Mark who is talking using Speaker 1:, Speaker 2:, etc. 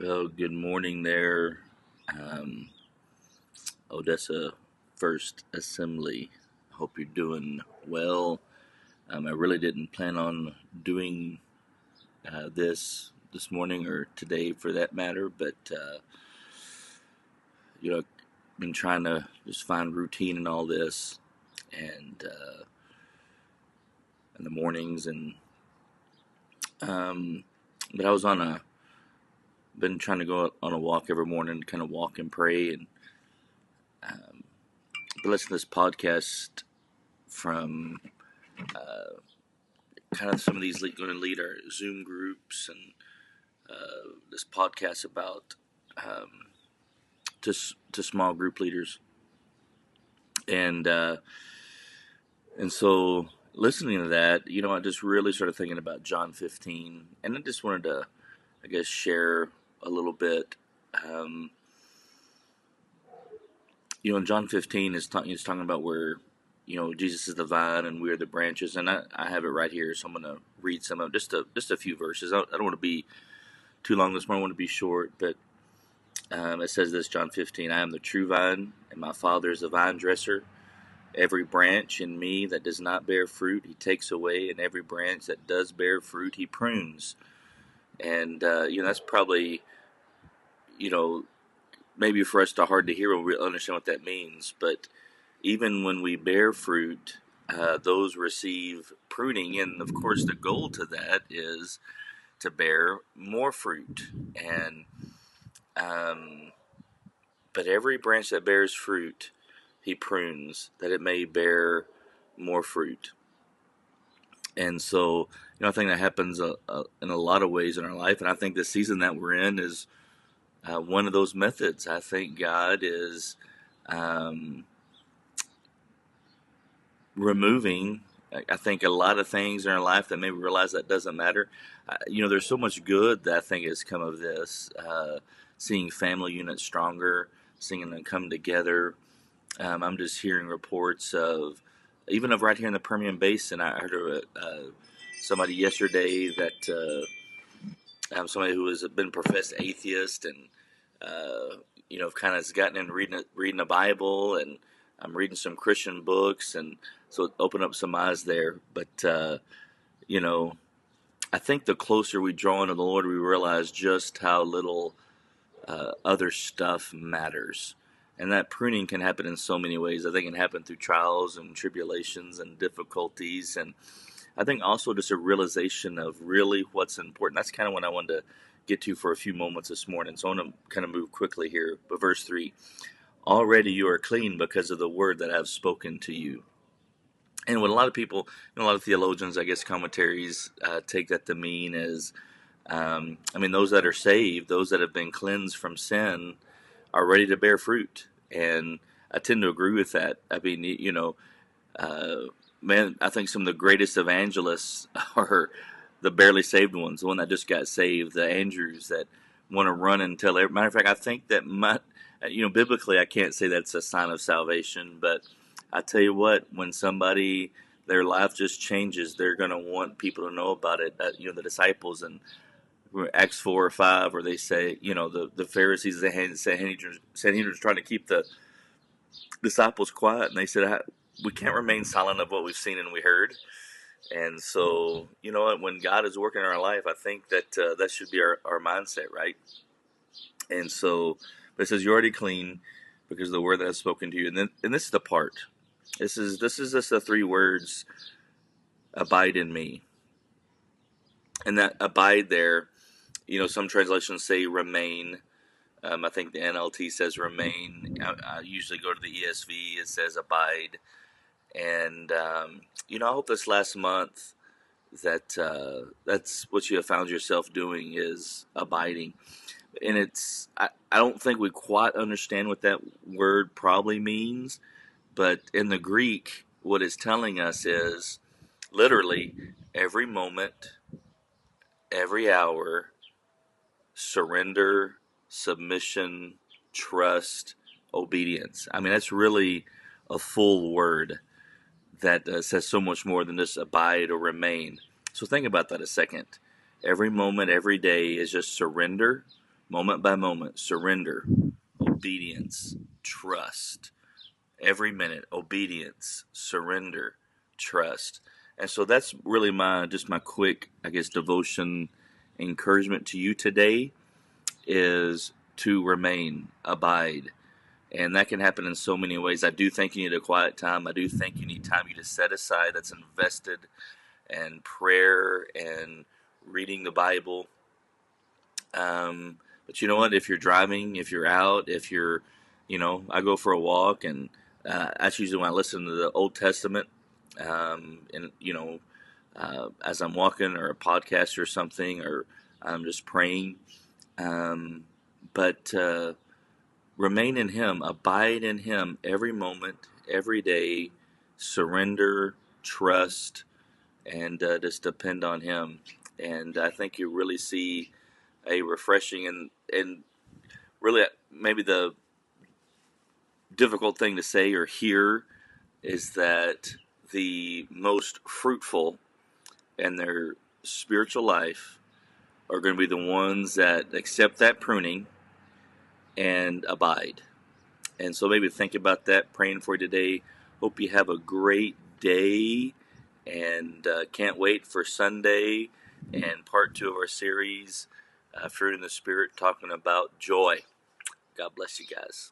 Speaker 1: Well, good morning there, um, Odessa First Assembly. Hope you're doing well. I really didn't plan on doing this morning or today for that matter, but been trying to just find routine in all this, and in the mornings, and um, but I was on a been trying to go on a walk every morning, kind of walk and pray, and um, listen to this podcast from kind of some of these going to lead our Zoom groups and this podcast about um, to small group leaders, and uh, and so listening to that, I just really started thinking about John 15, and I just wanted to, I guess, share a little bit. Um, in John 15 is talking about where Jesus is the vine and we are the branches, and I have it right here, so I'm going to read some of just a few verses. I don't want to be too long this morning. I want to be short, but it says this, John 15, I am the true vine, and my Father is the vine dresser. Every branch in me that does not bear fruit, he takes away, and every branch that does bear fruit, he prunes. And, that's probably, you know, maybe for us to hard to hear when we understand what that means. But even when we bear fruit, those receive pruning. And, of course, the goal to that is to bear more fruit. And, but every branch that bears fruit, he prunes, that it may bear more fruit. And so, I think that happens in a lot of ways in our life. And I think the season that we're in is one of those methods. I think God is um, removing, I think, a lot of things in our life that maybe we realize that doesn't matter. There's so much good that I think has come of this. Seeing family units stronger, seeing them come together. I'm just hearing reports of, even of right here in the Permian Basin. I heard of somebody yesterday that somebody who has been a professed atheist, and kind of has gotten in reading the Bible, and I'm reading some Christian books, and so it opened up some eyes there. But I think the closer we draw into the Lord, we realize just how little other stuff matters. And that pruning can happen in so many ways. I think it can happen through trials and tribulations and difficulties. And I think also just a realization of really what's important. That's kind of what I wanted to get to for a few moments this morning. So I want to kind of move quickly here. But verse 3, already you are clean because of the word that I've spoken to you. And what a lot of people, a lot of theologians, I guess commentaries, take that to mean is, those that are saved, those that have been cleansed from sin, are ready to bear fruit. And I tend to agree with that. I mean, I think some of the greatest evangelists are the barely saved ones, the one that just got saved, the Andrews that want to run and tell everybody. Matter of fact, I think that biblically, I can't say that's a sign of salvation, but I tell you what, when somebody, their life just changes, they're going to want people to know about it. The disciples in Acts 4 or 5, where they say, the Pharisees, the Sanhedrin, trying to keep the disciples quiet, and they said, we can't remain silent of what we've seen and we heard. And so, when God is working in our life, I think that that should be our mindset, right? And so, but it says, you're already clean because of the word that I've spoken to you. And this is the part. This is just the three words, abide in me. And that abide there, some translations say remain. I think the NLT says remain. I usually go to the ESV. It says abide. And, I hope this last month that that's what you have found yourself doing, is abiding. And I don't think we quite understand what that word probably means. But in the Greek, what it's telling us is literally every moment, every hour, surrender, submission, trust, obedience. I mean, that's really a full word that says so much more than just abide or remain. So think about that a second. Every moment, every day is just surrender, moment by moment, surrender, obedience, trust. Every minute, obedience, surrender, trust. And so that's really my quick, I guess, devotion encouragement to you today is to remain, abide. And that can happen in so many ways. I do think you need a quiet time. I do think you need time you to set aside that's invested in prayer and reading the Bible. But you know what? If you're driving, if you're out, if you're, I go for a walk, and that's usually when I listen to the Old Testament, and as I'm walking, or a podcast or something, or I'm just praying. But remain in Him, abide in Him every moment, every day. Surrender, trust, and just depend on Him. And I think you really see a refreshing and really maybe the difficult thing to say or hear is that the most fruitful in their spiritual life are going to be the ones that accept that pruning and abide. And so maybe think about that, praying for you today. Hope you have a great day, and can't wait for Sunday and part 2 of our series, Fruit in the Spirit, talking about joy. God bless you guys.